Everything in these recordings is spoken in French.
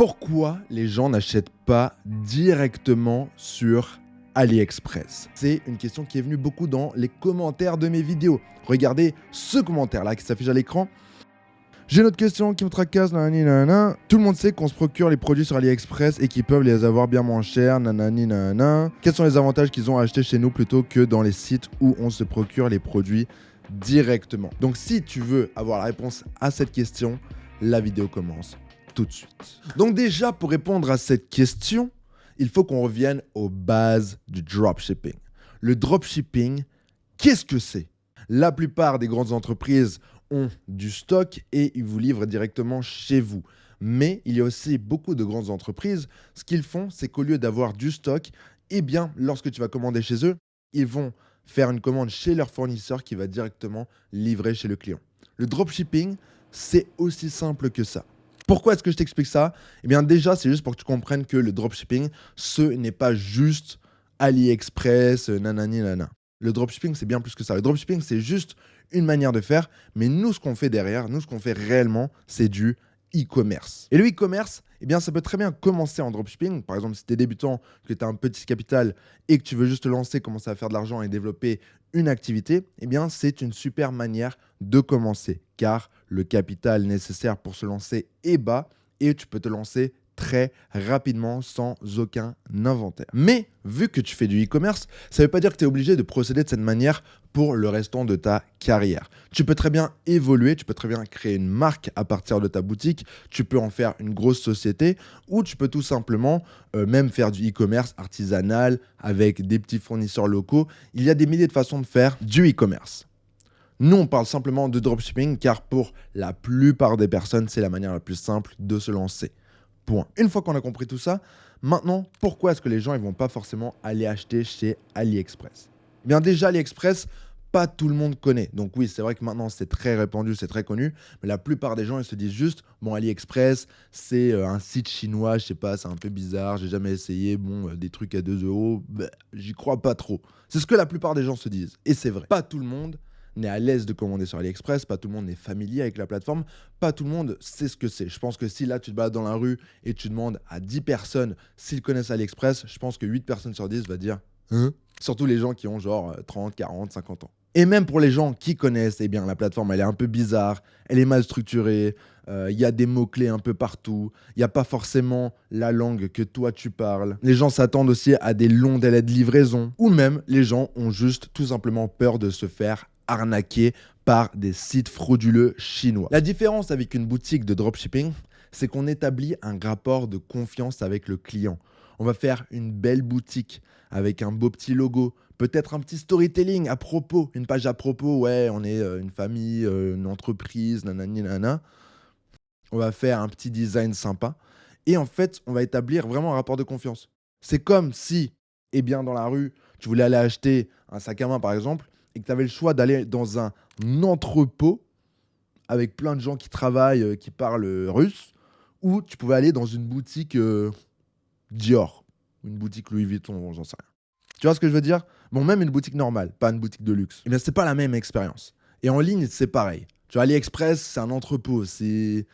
Pourquoi les gens n'achètent pas directement sur AliExpress? C'est une question qui est venue beaucoup dans les commentaires de mes vidéos. Regardez ce commentaire-là qui s'affiche à l'écran. J'ai une autre question qui me tracasse, nanani nanana. Tout le monde sait qu'on se procure les produits sur AliExpress et qu'ils peuvent les avoir bien moins chers, nanani nanana. Quels sont les avantages qu'ils ont à acheter chez nous plutôt que dans les sites où on se procure les produits directement? Donc si tu veux avoir la réponse à cette question, la vidéo commence tout de suite. Donc déjà, pour répondre à cette question, il faut qu'on revienne aux bases du dropshipping. Le dropshipping, qu'est-ce que c'est? La plupart des grandes entreprises ont du stock et ils vous livrent directement chez vous. Mais il y a aussi beaucoup de grandes entreprises, ce qu'ils font, c'est qu'au lieu d'avoir du stock, eh bien, lorsque tu vas commander chez eux, ils vont faire une commande chez leur fournisseur qui va directement livrer chez le client. Le dropshipping, c'est aussi simple que ça. Pourquoi est-ce que je t'explique ça? Eh bien déjà, c'est juste pour que tu comprennes que le dropshipping, ce n'est pas juste AliExpress, nanani nana. Le dropshipping, c'est bien plus que ça. Le dropshipping, c'est juste une manière de faire, mais nous, ce qu'on fait derrière, nous, ce qu'on fait réellement, c'est du e-commerce. Et le e-commerce, eh bien, ça peut très bien commencer en dropshipping. Par exemple, si tu es débutant, que tu as un petit capital et que tu veux juste te lancer, commencer à faire de l'argent et développer une activité, eh bien, c'est une super manière de commencer car le capital nécessaire pour se lancer est bas et tu peux te lancer très rapidement sans aucun inventaire. Mais vu que tu fais du e-commerce, ça ne veut pas dire que tu es obligé de procéder de cette manière pour le restant de ta carrière. Tu peux très bien évoluer, tu peux très bien créer une marque à partir de ta boutique, tu peux en faire une grosse société ou tu peux tout simplement même faire du e-commerce artisanal avec des petits fournisseurs locaux. Il y a des milliers de façons de faire du e-commerce. Nous, on parle simplement de dropshipping car pour la plupart des personnes, c'est la manière la plus simple de se lancer. Point. Une fois qu'on a compris tout ça, maintenant, pourquoi est-ce que les gens ne vont pas forcément aller acheter chez AliExpress? Eh bien déjà, AliExpress, pas tout le monde connaît. Donc oui, c'est vrai que maintenant, c'est très répandu, c'est très connu. Mais la plupart des gens, ils se disent juste, bon, AliExpress, c'est un site chinois, je sais pas, c'est un peu bizarre, j'ai jamais essayé. Bon, des trucs à 2 €, j'y crois pas trop. C'est ce que la plupart des gens se disent. Et c'est vrai. Pas tout le monde n'est à l'aise de commander sur AliExpress, pas tout le monde est familier avec la plateforme, pas tout le monde sait ce que c'est. Je pense que si là tu te balades dans la rue et tu demandes à 10 personnes s'ils connaissent AliExpress, je pense que 8 personnes sur 10 va dire « Hein ?» Surtout les gens qui ont genre 30, 40, 50 ans. Et même pour les gens qui connaissent, eh bien la plateforme elle est un peu bizarre, elle est mal structurée, il y a des mots-clés un peu partout, il n'y a pas forcément la langue que toi tu parles. Les gens s'attendent aussi à des longs délais de livraison, ou même les gens ont juste tout simplement peur de se faire arnaqués par des sites frauduleux chinois. La différence avec une boutique de dropshipping, c'est qu'on établit un rapport de confiance avec le client. On va faire une belle boutique avec un beau petit logo, peut-être un petit storytelling à propos, une page à propos, ouais, on est une famille, une entreprise, nanani nanana. On va faire un petit design sympa et en fait, on va établir vraiment un rapport de confiance. C'est comme si, eh bien, dans la rue, tu voulais aller acheter un sac à main par exemple, et que tu avais le choix d'aller dans un entrepôt avec plein de gens qui travaillent, qui parlent russe, ou tu pouvais aller dans une boutique Dior, ou une boutique Louis Vuitton, j'en sais rien. Tu vois ce que je veux dire? Bon, même une boutique normale, pas une boutique de luxe. Eh bien, c'est pas la même expérience. Et en ligne, c'est pareil. Tu vois, AliExpress, c'est un entrepôt, c'est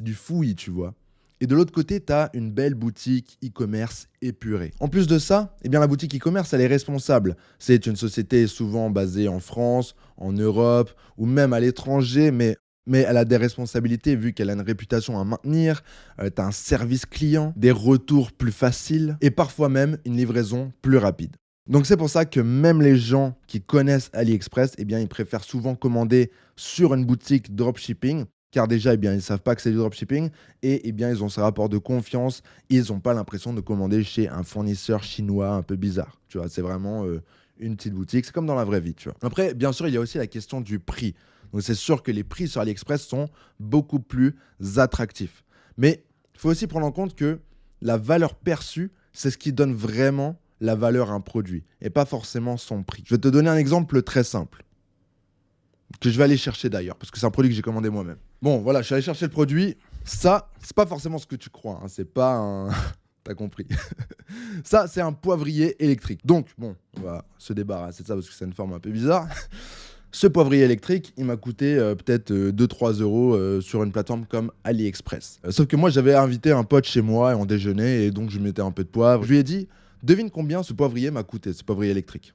du fouillis, tu vois. Et de l'autre côté, tu as une belle boutique e-commerce épurée. En plus de ça, eh bien, la boutique e-commerce, elle est responsable. C'est une société souvent basée en France, en Europe ou même à l'étranger, mais elle a des responsabilités vu qu'elle a une réputation à maintenir, tu as un service client, des retours plus faciles et parfois même une livraison plus rapide. Donc c'est pour ça que même les gens qui connaissent AliExpress, eh bien, ils préfèrent souvent commander sur une boutique dropshipping car déjà, eh bien, ils ne savent pas que c'est du dropshipping et eh bien, ils ont ce rapport de confiance. Ils n'ont pas l'impression de commander chez un fournisseur chinois un peu bizarre. Tu vois, c'est vraiment une petite boutique. C'est comme dans la vraie vie, tu vois. Après, bien sûr, il y a aussi la question du prix. Donc, c'est sûr que les prix sur AliExpress sont beaucoup plus attractifs. Mais il faut aussi prendre en compte que la valeur perçue, c'est ce qui donne vraiment la valeur à un produit et pas forcément son prix. Je vais te donner un exemple très simple que je vais aller chercher d'ailleurs, parce que c'est un produit que j'ai commandé moi-même. Bon, voilà, je suis allé chercher le produit. Ça, c'est pas forcément ce que tu crois. Hein. C'est pas un... T'as compris. Ça, c'est un poivrier électrique. Donc, bon, on va se débarrasser de ça parce que c'est une forme un peu bizarre. Ce poivrier électrique, il m'a coûté peut-être 2-3 euros sur une plateforme comme AliExpress. Sauf que moi, j'avais invité un pote chez moi et on déjeunait et donc je mettais un peu de poivre. Je lui ai dit, devine combien ce poivrier m'a coûté, ce poivrier électrique.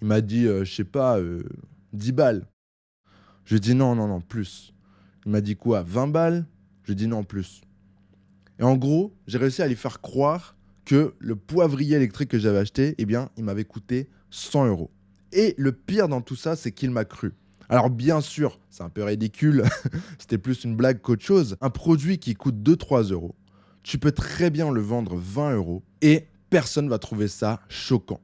Il m'a dit, je sais pas, 10 balles. Je lui ai dit non, non, non, plus. Il m'a dit quoi, 20 balles? Je lui ai dit non, plus. Et en gros, j'ai réussi à lui faire croire que le poivrier électrique que j'avais acheté, eh bien, il m'avait coûté 100 euros. Et le pire dans tout ça, c'est qu'il m'a cru. Alors bien sûr, c'est un peu ridicule, c'était plus une blague qu'autre chose. Un produit qui coûte 2-3 euros, tu peux très bien le vendre 20 euros et personne va trouver ça choquant.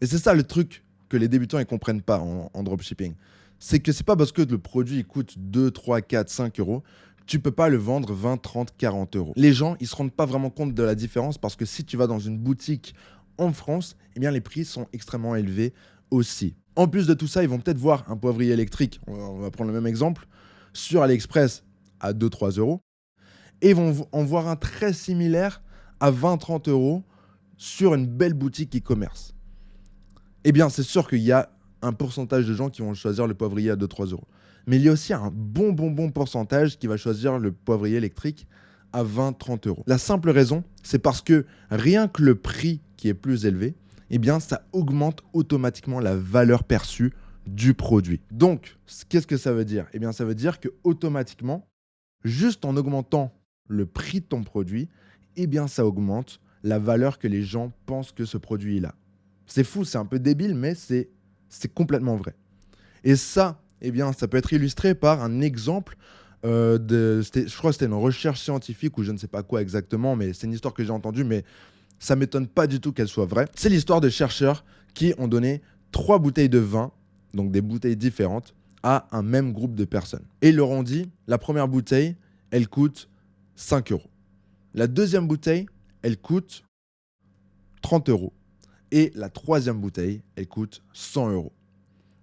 Et c'est ça le truc que les débutants ne comprennent pas en dropshipping. C'est que c'est pas parce que le produit il coûte 2, 3, 4, 5 euros, tu peux pas le vendre 20, 30, 40 euros. Les gens, ils se rendent pas vraiment compte de la différence parce que si tu vas dans une boutique en France, eh bien les prix sont extrêmement élevés aussi. En plus de tout ça, ils vont peut-être voir un poivrier électrique, on va prendre le même exemple, sur AliExpress à 2-3 euros, et ils vont en voir un très similaire à 20-30 euros sur une belle boutique e-commerce. Eh bien, c'est sûr qu'il y a un pourcentage de gens qui vont choisir le poivrier à 2-3 euros. Mais il y a aussi un bon pourcentage qui va choisir le poivrier électrique à 20-30 euros. La simple raison, c'est parce que rien que le prix qui est plus élevé, eh bien, ça augmente automatiquement la valeur perçue du produit. Donc, qu'est-ce que ça veut dire? Eh bien, ça veut dire que automatiquement, juste en augmentant le prix de ton produit, eh bien, ça augmente la valeur que les gens pensent que ce produit a. C'est fou, c'est un peu débile, mais c'est complètement vrai. Et ça, eh bien, ça peut être illustré par un exemple je crois que c'était une recherche scientifique ou je ne sais pas quoi exactement, mais c'est une histoire que j'ai entendue, mais ça ne m'étonne pas du tout qu'elle soit vraie. C'est l'histoire de chercheurs qui ont donné 3 bouteilles de vin, donc des bouteilles différentes, à un même groupe de personnes. Et ils leur ont dit, la première bouteille, elle coûte 5 euros. La deuxième bouteille, elle coûte 30 euros. Et la troisième bouteille, elle coûte 100 euros.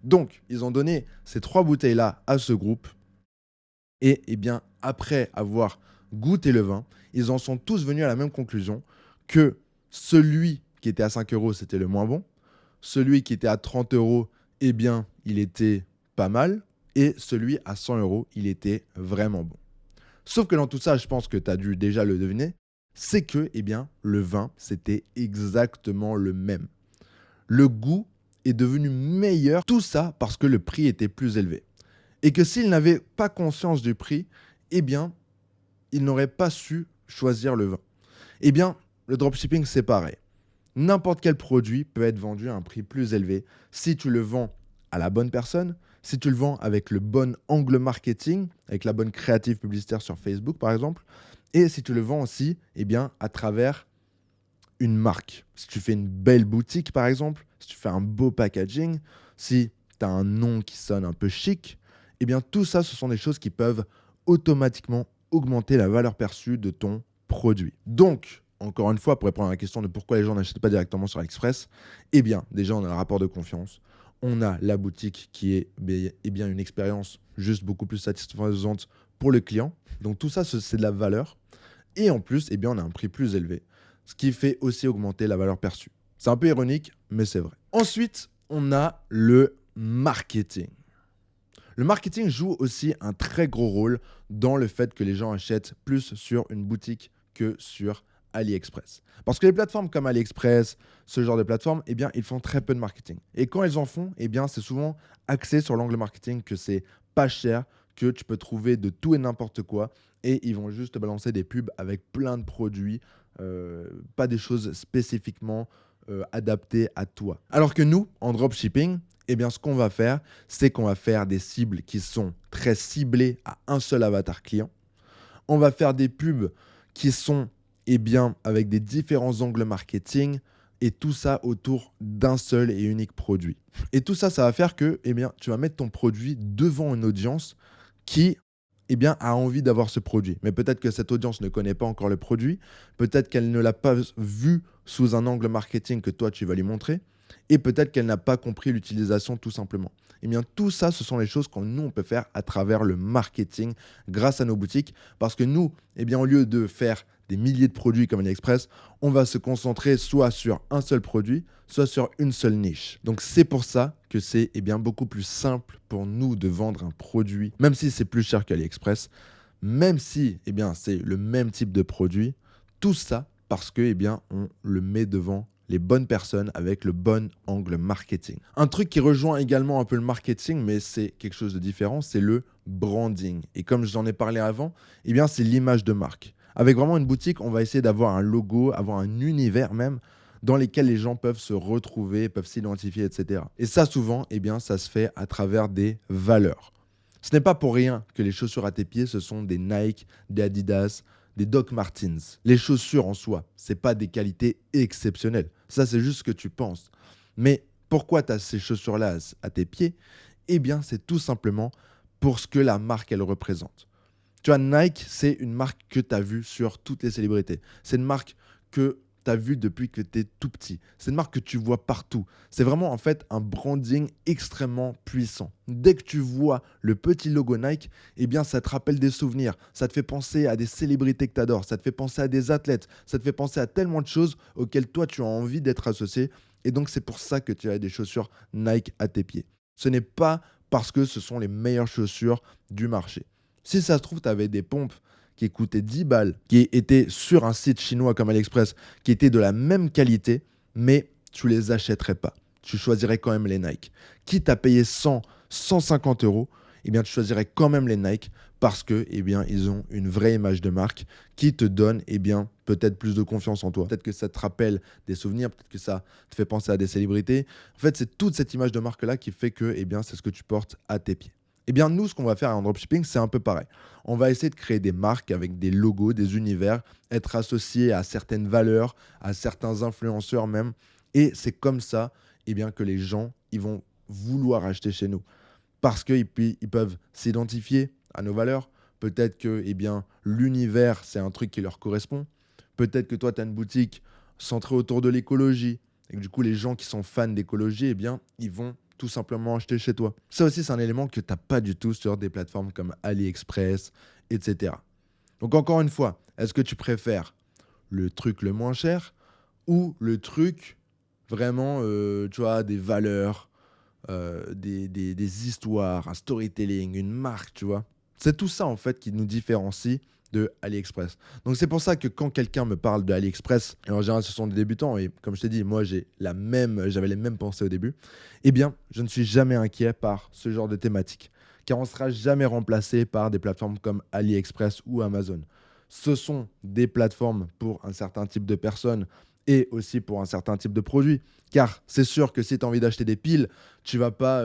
Donc, ils ont donné ces 3 bouteilles-là à ce groupe. Et eh bien, après avoir goûté le vin, ils en sont tous venus à la même conclusion que celui qui était à 5 euros, c'était le moins bon. Celui qui était à 30 euros, eh bien, il était pas mal. Et celui à 100 euros, il était vraiment bon. Sauf que dans tout ça, je pense que tu as dû déjà le deviner, c'est que eh bien, le vin, c'était exactement le même. Le goût est devenu meilleur, tout ça parce que le prix était plus élevé. Et que s'il n'avait pas conscience du prix, eh bien, il n'aurait pas su choisir le vin. Eh bien, le dropshipping, c'est pareil. N'importe quel produit peut être vendu à un prix plus élevé si tu le vends à la bonne personne, si tu le vends avec le bon angle marketing, avec la bonne créative publicitaire sur Facebook, par exemple, et si tu le vends aussi eh bien, à travers une marque. Si tu fais une belle boutique, par exemple, si tu fais un beau packaging, si tu as un nom qui sonne un peu chic, eh bien tout ça, ce sont des choses qui peuvent automatiquement augmenter la valeur perçue de ton produit. Donc, encore une fois, pour répondre à la question de pourquoi les gens n'achètent pas directement sur AliExpress, eh bien, déjà, on a le rapport de confiance. On a la boutique qui est eh bien, une expérience juste beaucoup plus satisfaisante pour le client. Donc, tout ça, c'est de la valeur. Et en plus, eh bien, on a un prix plus élevé, ce qui fait aussi augmenter la valeur perçue. C'est un peu ironique, mais c'est vrai. Ensuite, on a le marketing. Le marketing joue aussi un très gros rôle dans le fait que les gens achètent plus sur une boutique que sur AliExpress. Parce que les plateformes comme AliExpress, ce genre de plateformes, eh bien, ils font très peu de marketing. Et quand ils en font, eh bien, c'est souvent axé sur l'angle marketing, que c'est pas cher, que tu peux trouver de tout et n'importe quoi. Et ils vont juste te balancer des pubs avec plein de produits, pas des choses spécifiquement adaptées à toi. Alors que nous, en dropshipping, eh bien, ce qu'on va faire, c'est qu'on va faire des cibles qui sont très ciblées à un seul avatar client. On va faire des pubs qui sont eh bien, avec des différents angles marketing et tout ça autour d'un seul et unique produit. Et tout ça, ça va faire que eh bien, tu vas mettre ton produit devant une audience qui eh bien, a envie d'avoir ce produit. Mais peut-être que cette audience ne connaît pas encore le produit, peut-être qu'elle ne l'a pas vu sous un angle marketing que toi, tu vas lui montrer, et peut-être qu'elle n'a pas compris l'utilisation tout simplement. Eh bien, tout ça, ce sont les choses que nous, on peut faire à travers le marketing grâce à nos boutiques. Parce que nous, eh bien, au lieu de faire des milliers de produits comme AliExpress, on va se concentrer soit sur un seul produit, soit sur une seule niche. Donc c'est pour ça que c'est beaucoup plus simple pour nous de vendre un produit, même si c'est plus cher qu'AliExpress, même si c'est le même type de produit, tout ça parce que on le met devant les bonnes personnes avec le bon angle marketing. Un truc qui rejoint également un peu le marketing, mais c'est quelque chose de différent, c'est le branding. Et comme j'en ai parlé avant, c'est l'image de marque. Avec vraiment une boutique, on va essayer d'avoir un logo, avoir un univers même, dans lesquels les gens peuvent se retrouver, peuvent s'identifier, etc. Et ça, souvent, ça se fait à travers des valeurs. Ce n'est pas pour rien que les chaussures à tes pieds, ce sont des Nike, des Adidas, des Doc Martens. Les chaussures en soi, ce n'est pas des qualités exceptionnelles. Ça, c'est juste ce que tu penses. Mais pourquoi tu as ces chaussures-là à tes pieds? C'est tout simplement pour ce que la marque, elle représente. Tu vois, Nike, c'est une marque que tu as vue sur toutes les célébrités. C'est une marque que tu as vue depuis que tu es tout petit. C'est une marque que tu vois partout. C'est vraiment en fait un branding extrêmement puissant. Dès que tu vois le petit logo Nike, ça te rappelle des souvenirs. Ça te fait penser à des célébrités que tu adores. Ça te fait penser à des athlètes. Ça te fait penser à tellement de choses auxquelles toi, tu as envie d'être associé. Et donc, c'est pour ça que tu as des chaussures Nike à tes pieds. Ce n'est pas parce que ce sont les meilleures chaussures du marché. Si ça se trouve, tu avais des pompes qui coûtaient 10 balles, qui étaient sur un site chinois comme AliExpress, qui étaient de la même qualité, mais tu les achèterais pas. Tu choisirais quand même les Nike. Quitte à payer 100, 150 euros, tu choisirais quand même les Nike parce que ils ont une vraie image de marque qui te donne peut-être plus de confiance en toi. Peut-être que ça te rappelle des souvenirs, peut-être que ça te fait penser à des célébrités. En fait, c'est toute cette image de marque-là qui fait que c'est ce que tu portes à tes pieds. Nous, ce qu'on va faire en dropshipping, c'est un peu pareil. On va essayer de créer des marques avec des logos, des univers, être associés à certaines valeurs, à certains influenceurs même. Et c'est comme ça que les gens ils vont vouloir acheter chez nous. Parce qu'ils peuvent s'identifier à nos valeurs. Peut-être que l'univers, c'est un truc qui leur correspond. Peut-être que toi, tu as une boutique centrée autour de l'écologie. Et que du coup, les gens qui sont fans d'écologie, ils vont tout simplement acheter chez toi. Ça aussi, c'est un élément que tu n'as pas du tout sur des plateformes comme AliExpress, etc. Donc encore une fois, est-ce que tu préfères le truc le moins cher ou le truc vraiment, tu vois, des valeurs, des histoires, un storytelling, une marque, tu vois? C'est tout ça en fait qui nous différencie de AliExpress. Donc c'est pour ça que quand quelqu'un me parle de AliExpress, et en général ce sont des débutants, et comme je t'ai dit, moi j'avais les mêmes pensées au début, je ne suis jamais inquiet par ce genre de thématique, car on ne sera jamais remplacé par des plateformes comme AliExpress ou Amazon. Ce sont des plateformes pour un certain type de personnes et aussi pour un certain type de produit, car c'est sûr que si tu as envie d'acheter des piles, tu vas pas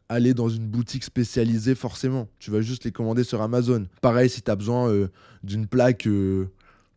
aller dans une boutique spécialisée forcément. Tu vas juste les commander sur Amazon. Pareil si tu as besoin d'une plaque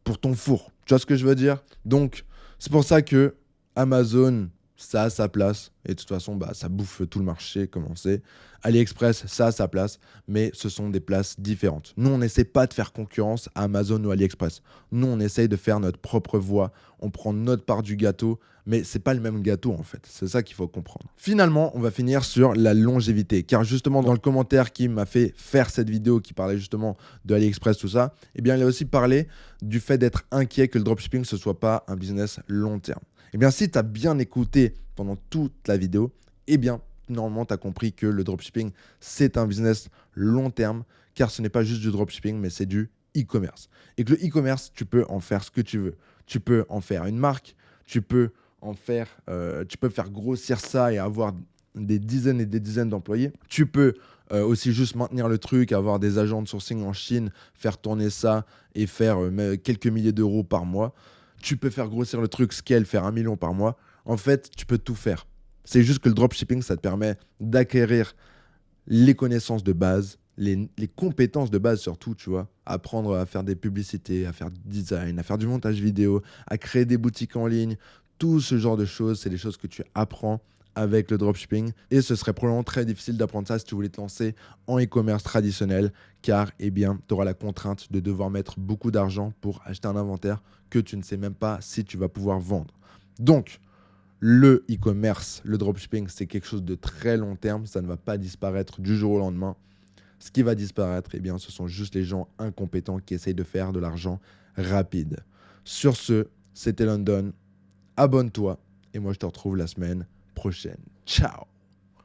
pour ton four. Tu vois ce que je veux dire? Donc, c'est pour ça que Amazon, ça a sa place. Et de toute façon, ça bouffe tout le marché, comme on sait. AliExpress, ça a sa place. Mais ce sont des places différentes. Nous, on n'essaie pas de faire concurrence à Amazon ou AliExpress. Nous, on essaye de faire notre propre voie. On prend notre part du gâteau. Mais c'est pas le même gâteau en fait, c'est ça qu'il faut comprendre. Finalement, on va finir sur la longévité, car justement dans le commentaire qui m'a fait faire cette vidéo, qui parlait justement de AliExpress, tout ça, il a aussi parlé du fait d'être inquiet que le dropshipping ce soit pas un business long terme. Si tu as bien écouté pendant toute la vidéo, normalement tu as compris que le dropshipping c'est un business long terme, car ce n'est pas juste du dropshipping, mais c'est du e-commerce. Et que le e-commerce, tu peux en faire ce que tu veux. Tu peux en faire une marque, tu peux faire grossir ça et avoir des dizaines et des dizaines d'employés. Tu peux aussi juste maintenir le truc, avoir des agents de sourcing en Chine, faire tourner ça et faire quelques milliers d'euros par mois. Tu peux faire grossir le truc, scale, faire 1 million par mois. En fait, tu peux tout faire. C'est juste que le dropshipping, ça te permet d'acquérir les connaissances de base, les compétences de base surtout, tu vois. Apprendre à faire des publicités, à faire du design, à faire du montage vidéo, à créer des boutiques en ligne. Tout ce genre de choses, c'est des choses que tu apprends avec le dropshipping. Et ce serait probablement très difficile d'apprendre ça si tu voulais te lancer en e-commerce traditionnel, car tu auras la contrainte de devoir mettre beaucoup d'argent pour acheter un inventaire que tu ne sais même pas si tu vas pouvoir vendre. Donc, le e-commerce, le dropshipping, c'est quelque chose de très long terme. Ça ne va pas disparaître du jour au lendemain. Ce qui va disparaître, ce sont juste les gens incompétents qui essayent de faire de l'argent rapide. Sur ce, c'était London. Abonne-toi et moi je te retrouve la semaine prochaine. Ciao!